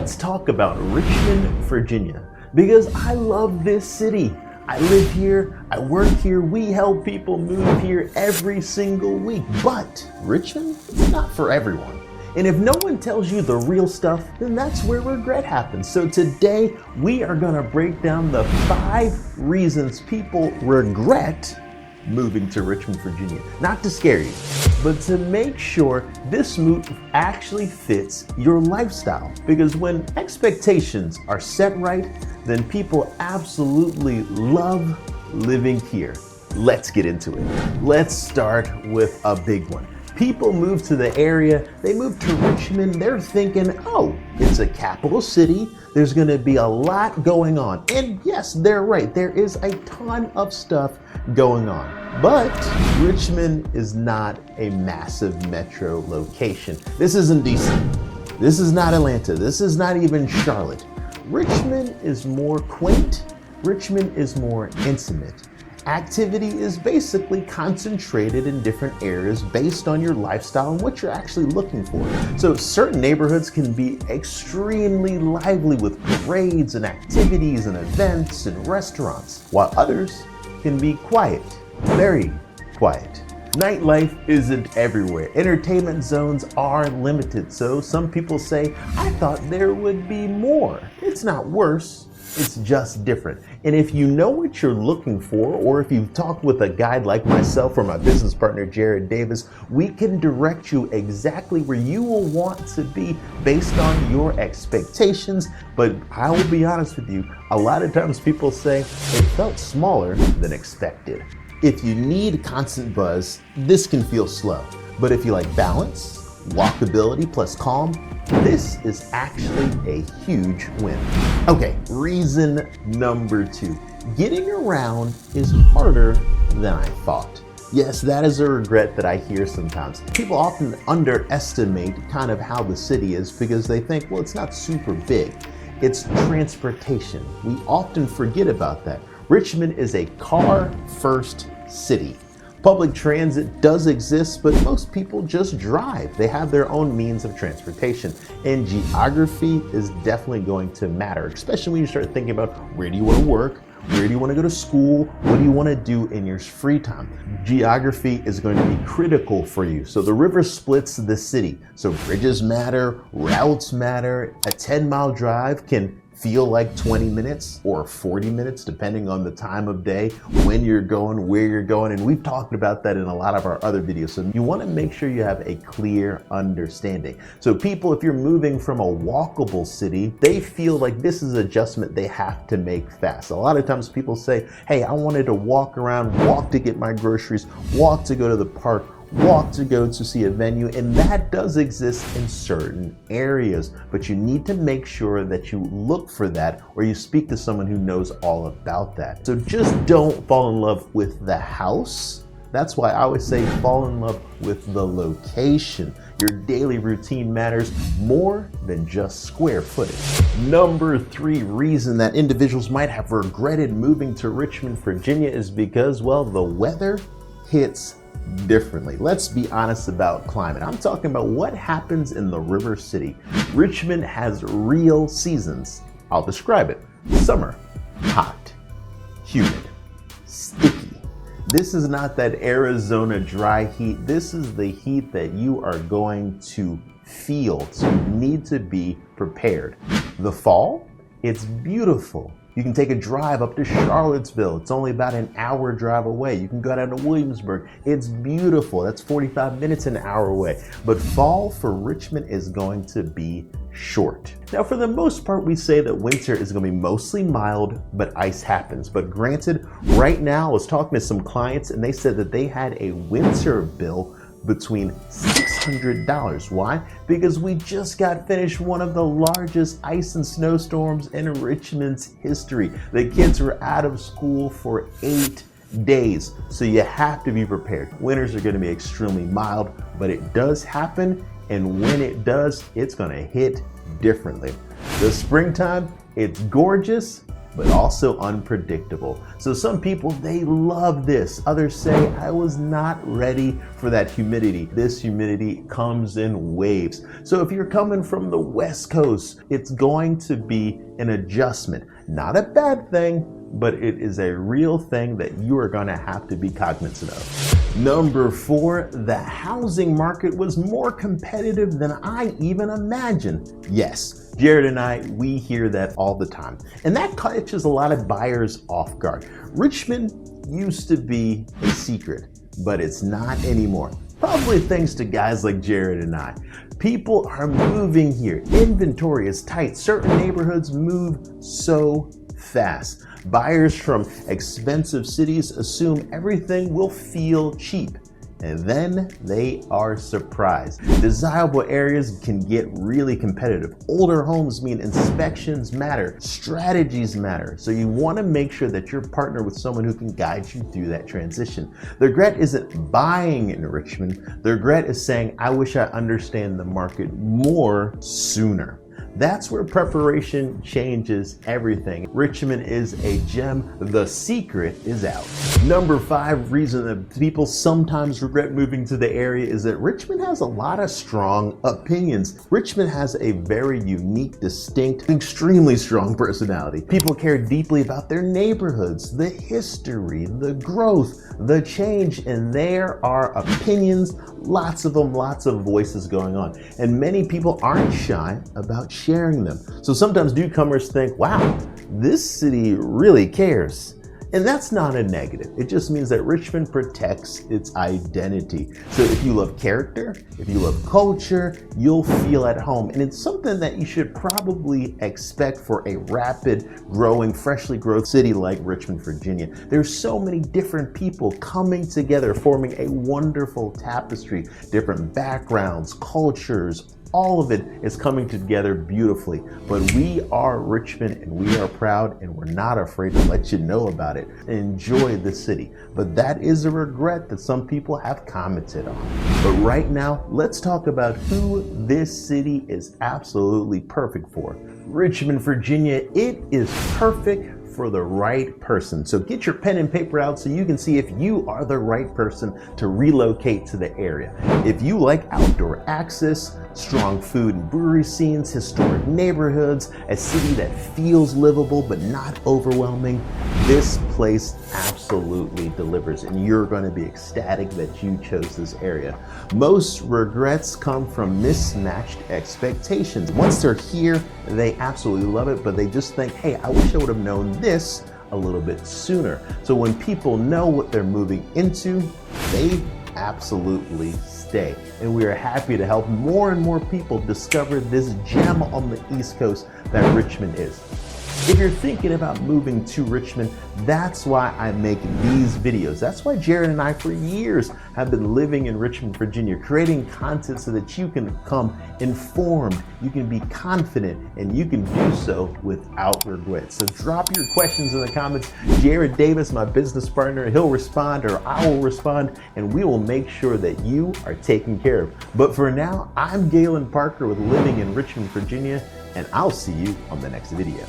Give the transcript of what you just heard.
Let's talk about Richmond, Virginia, because I love this city. I live here, I work here, we help people move here every single week. But Richmond, it's not for everyone. And if no one tells you the real stuff, then that's where regret happens. So today, we are gonna break down the 5 reasons people regret moving to Richmond, Virginia. Not to scare you, but to make sure this move actually fits your lifestyle. Because when expectations are set right, then people absolutely love living here. Let's get into it. Let's start with a big one. People move to the area, they move to Richmond, they're thinking, oh, it's a capital city, there's gonna be a lot going on. And yes, they're right, there is a ton of stuff going on. But Richmond is not a massive metro location. This isn't DC, this is not Atlanta, this is not even Charlotte. Richmond is more quaint, Richmond is more intimate. Activity is basically concentrated in different areas based on your lifestyle and what you're actually looking for. So certain neighborhoods can be extremely lively with parades and activities and events and restaurants, while others can be quiet, very quiet. Nightlife isn't everywhere. Entertainment zones are limited. So some people say, I thought there would be more. It's not worse. It's just different. And if you know what you're looking for, or if you've talked with a guide like myself or my business partner, Jared Davis, we can direct you exactly where you will want to be based on your expectations. But I will be honest with you, a lot of times people say it felt smaller than expected. If you need constant buzz, this can feel slow. But if you like balance, walkability plus calm, this is actually a huge win. Okay, reason number 2. Getting around is harder than I thought. Yes, that is a regret that I hear sometimes. People often underestimate kind of how the city is because they think, well, it's not super big. It's transportation. We often forget about that. Richmond is a car-first city. Public transit does exist, but most people just drive. They have their own means of transportation. And geography is definitely going to matter, especially when you start thinking about where do you want to work, where do you want to go to school, what do you want to do in your free time. Geography is going to be critical for you. So the river splits the city. So bridges matter, routes matter. A 10-mile drive can feel like 20 minutes or 40 minutes, depending on the time of day, when you're going, where you're going. And we've talked about that in a lot of our other videos. So you want to make sure you have a clear understanding. So people, if you're moving from a walkable city, they feel like this is an adjustment they have to make fast. A lot of times people say, hey, I wanted to walk around, walk to get my groceries, walk to go to the park, walk to go to see a venue, and that does exist in certain areas, but you need to make sure that you look for that or you speak to someone who knows all about that. So just don't fall in love with the house. That's why I always say fall in love with the location. Your daily routine matters more than just square footage. Number 3 reason that individuals might have regretted moving to Richmond, Virginia is because, well, the weather hits differently. Let's be honest about climate. I'm talking about what happens in the river city. Richmond has real seasons. I'll describe it. Summer, hot, humid, sticky. This is not that Arizona dry heat. This is the heat that you are going to feel. So you need to be prepared. The fall, it's beautiful. You can take a drive up to Charlottesville. It's only about an hour drive away. You can go down to Williamsburg. It's beautiful. That's 45 minutes an hour away. But fall for Richmond is going to be short. Now, for the most part, we say that winter is going to be mostly mild, but ice happens. But granted, right now, I was talking to some clients and they said that they had a winter bill between $600. Why? Because we just got finished one of the largest ice and snowstorms in Richmond's history. The kids were out of school for 8 days. So you have to be prepared. Winters are going to be extremely mild, but it does happen. And when it does, it's going to hit differently. The springtime, it's gorgeous, but also unpredictable. So some people, they love this. Others say, I was not ready for that humidity. This humidity comes in waves. So if you're coming from the West Coast, it's going to be an adjustment. Not a bad thing, but it is a real thing that you are going to have to be cognizant of. Number 4, the housing market was more competitive than I even imagined. Yes, Jared and I, we hear that all the time. And that catches a lot of buyers off guard. Richmond used to be a secret, but it's not anymore. Probably thanks to guys like Jared and I. People are moving here. Inventory is tight. Certain neighborhoods move so fast. Buyers from expensive cities assume everything will feel cheap, and then they are surprised. Desirable areas can get really competitive. Older homes mean inspections matter, strategies matter. So you want to make sure that you're partnered with someone who can guide you through that transition. The regret isn't buying in Richmond. The regret is saying, I wish I understand the market more sooner. That's where preparation changes everything. Richmond is a gem. The secret is out. Number 5 reason that people sometimes regret moving to the area is that Richmond has a lot of strong opinions. Richmond has a very unique, distinct, extremely strong personality. People care deeply about their neighborhoods, the history, the growth, the change, and there are opinions, lots of them, lots of voices going on. And many people aren't shy about sharing them. So sometimes newcomers think, wow, this city really cares. And that's not a negative. It just means that Richmond protects its identity. So if you love character, if you love culture, you'll feel at home. And it's something that you should probably expect for a rapid growing, freshly growth city like Richmond, Virginia. There's so many different people coming together, forming a wonderful tapestry, different backgrounds, cultures, all of it is coming together beautifully. But we are Richmond and we are proud and we're not afraid to let you know about it. Enjoy the city. But that is a regret that some people have commented on. But right now, let's talk about who this city is absolutely perfect for. Richmond, Virginia, it is perfect for the right person. So get your pen and paper out so you can see if you are the right person to relocate to the area. If you like outdoor access, strong food and brewery scenes, historic neighborhoods, a city that feels livable but not overwhelming, this place absolutely delivers and you're going to be ecstatic that you chose this area. Most regrets come from mismatched expectations. Once they're here, they absolutely love it, but they just think, hey, I wish I would have known this a little bit sooner. So when people know what they're moving into, they absolutely stay. And we are happy to help more and more people discover this gem on the East Coast that Richmond is. If you're thinking about moving to Richmond, that's why I make these videos. That's why Jared and I for years have been living in Richmond, Virginia, creating content so that you can come informed, you can be confident, and you can do so without regret. So drop your questions in the comments. Jared Davis, my business partner, he'll respond or I will respond, and we will make sure that you are taken care of. But for now, I'm Galen Parker with Living in Richmond, Virginia, and I'll see you on the next video.